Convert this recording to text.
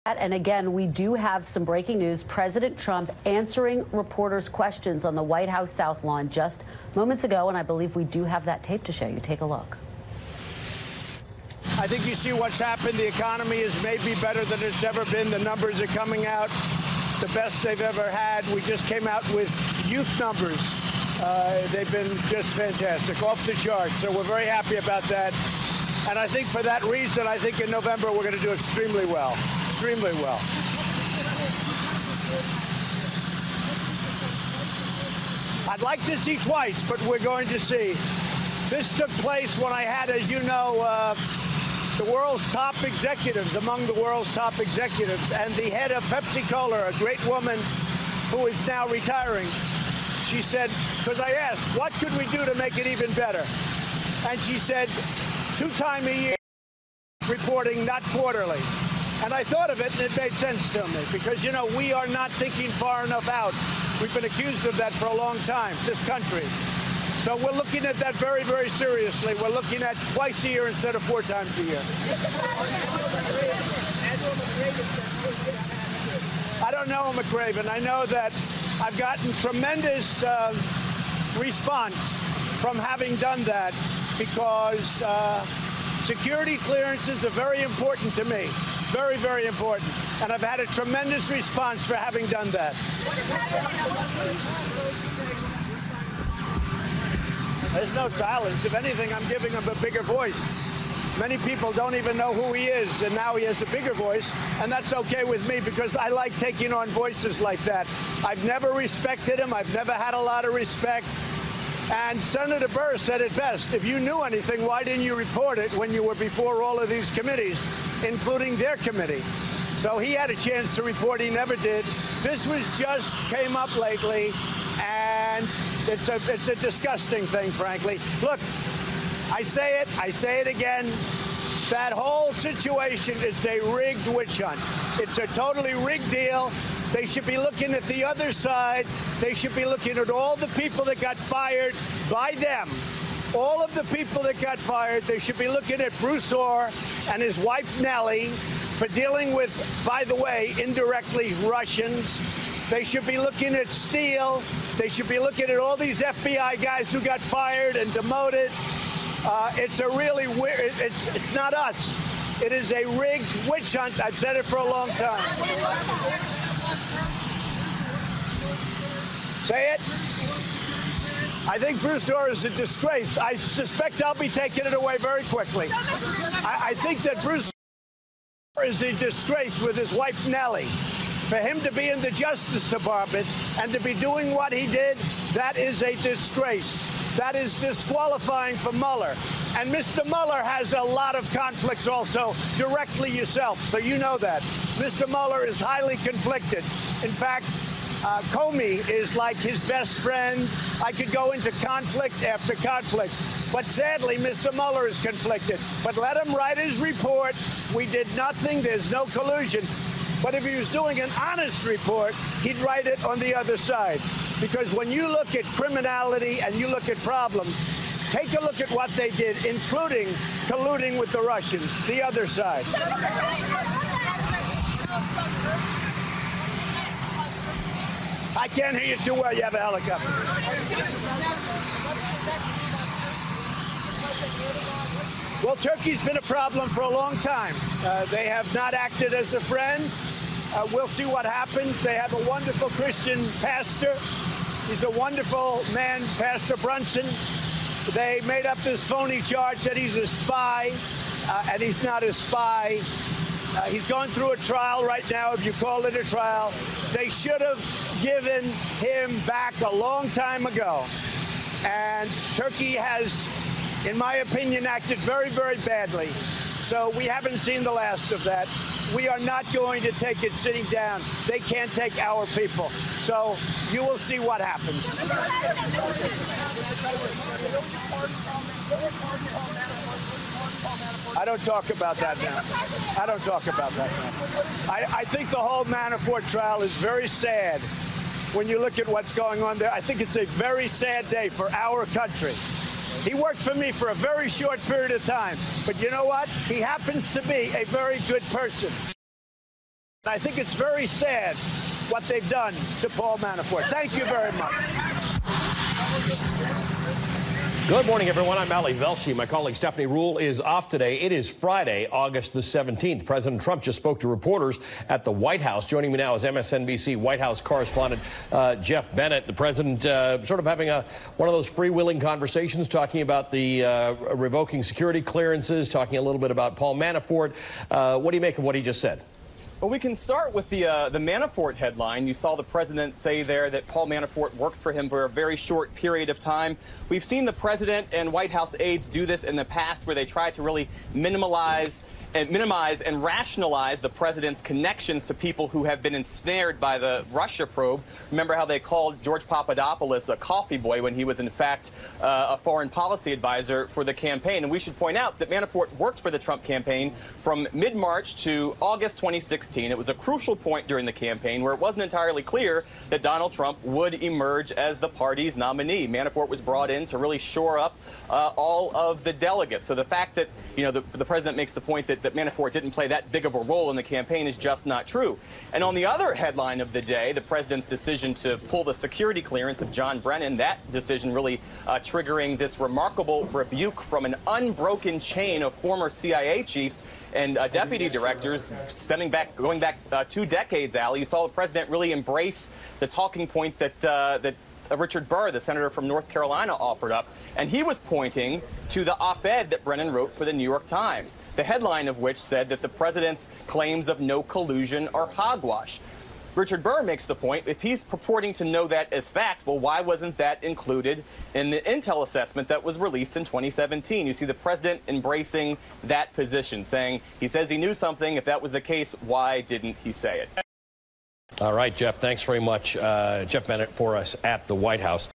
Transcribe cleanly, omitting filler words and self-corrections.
And again, we do have some breaking news. President Trump answering reporters' questions on the White House South Lawn just moments ago, and I believe we do have that tape to show you. Take a look. I think you see what's happened. The economy is maybe better than it's ever been. The numbers are coming out the best they've ever had. We just came out with youth numbers. They've been just fantastic, off the charts. So we're very happy about that. And I think for that reason, I think in November we're going to do extremely well. Extremely well. I'd like to see twice, but we're going to see. This took place when I had, as you know, the world's top executives, among the world's top executives, and the head of Pepsi-Cola, a great woman who is now retiring. She said, because I asked, what could we do to make it even better? And she said, 2 times a year reporting, not quarterly. And I thought of it, and it made sense to me, because, you know, we are not thinking far enough out. We've been accused of that for a long time, this country. So we're looking at that very, very seriously. We're looking at twice a year instead of 4 times a year. I don't know McRaven. I know that I've gotten tremendous response from having done that because security clearances are very important to me. Very, very important. And I've had a tremendous response for having done that. There's no silence. If anything, I'm giving him a bigger voice. Many people don't even know who he is, and now he has a bigger voice, and that's okay with me because I like taking on voices like that. I've never respected him. I've never had a lot of respect. And Senator Burr said it best. If you knew anything, why didn't you report it when you were before all of these committees, including their committee? So he had a chance to report. He never did. This was just came up lately, and it's a disgusting thing, frankly. Look, I say it again. That whole situation is a rigged witch hunt. It's a totally rigged deal. They should be looking at the other side. They should be looking at all the people that got fired by them. All of the people that got fired, they should be looking at Bruce Orr and his wife Nellie for dealing with, by the way, indirectly Russians. They should be looking at Steele. They should be looking at all these FBI guys who got fired and demoted. It's a really weird, it's not us. It is a rigged witch hunt. I've said it for a long time. Say it. I think Bruce Orr is a disgrace. I suspect I'll be taking it away very quickly. I think that Bruce Orr is a disgrace with his wife Nellie. For him to be in the Justice Department and to be doing what he did, that is a disgrace. That is disqualifying for Mueller. And Mr. Mueller has a lot of conflicts also, directly yourself, so you know that. Mr. Mueller is highly conflicted. In fact, Comey is like his best friend. I could go into conflict after conflict. But sadly, Mr. Mueller is conflicted. But let him write his report. We did nothing. There's no collusion. But if he was doing an honest report, he'd write it on the other side. Because when you look at criminality and you look at problems, take a look at what they did, including colluding with the Russians, the other side. I can't hear you too well. You have a helicopter. Well, Turkey's been a problem for a long time. They have not acted as a friend. We'll see what happens. They have a wonderful Christian pastor. He's a wonderful man, Pastor Brunson. They made up this phony charge that he's a spy, and he's not a spy. He's going through a trial right now, if you call it a trial. They should have given him back a long time ago. And Turkey has, in my opinion, acted very, very badly. So we haven't seen the last of that. We are not going to take it sitting down. They can't take our people. So you will see what happens. I don't talk about that now. I don't talk about that now. I think the whole Manafort trial is very sad when you look at what's going on there. I think it's a very sad day for our country. He worked for me for a very short period of time. But you know what? He happens to be a very good person. I think it's very sad what they've done to Paul Manafort. Thank you very much. Good morning, everyone. I'm Ali Velshi. My colleague Stephanie Rule is off today. It is Friday, August the 17th. President Trump just spoke to reporters at the White House. Joining me now is MSNBC White House correspondent Jeff Bennett. The president sort of having one of those freewheeling conversations, talking about the revoking security clearances, talking a little bit about Paul Manafort. What do you make of what he just said? Well, we can start with the Manafort headline. You saw the president say there that Paul Manafort worked for him for a very short period of time. We've seen the president and White House aides do this in the past, where they try to really minimize and rationalize the president's connections to people who have been ensnared by the Russia probe. Remember how they called George Papadopoulos a coffee boy when he was, in fact, a foreign policy advisor for the campaign. And we should point out that Manafort worked for the Trump campaign from mid-March to August 2016. It was a crucial point during the campaign where it wasn't entirely clear that Donald Trump would emerge as the party's nominee. Manafort was brought in to really shore up all of the delegates. So the fact that, you know, the president makes the point that Manafort didn't play that big of a role in the campaign is just not true. And on the other headline of the day, the president's decision to pull the security clearance of John Brennan, that decision really triggering this remarkable rebuke from an unbroken chain of former CIA chiefs and deputy directors going back 2 decades, Ali. You saw the president really embrace the talking point that Richard Burr, the senator from North Carolina, offered up. And he was pointing to the op-ed that Brennan wrote for the New York Times, the headline of which said that the president's claims of no collusion are hogwash. Richard Burr makes the point, if he's purporting to know that as fact, well, why wasn't that included in the intel assessment that was released in 2017? You see the president embracing that position, saying he says he knew something. If that was the case, why didn't he say it? All right, Jeff, thanks very much. Jeff Bennett for us at the White House.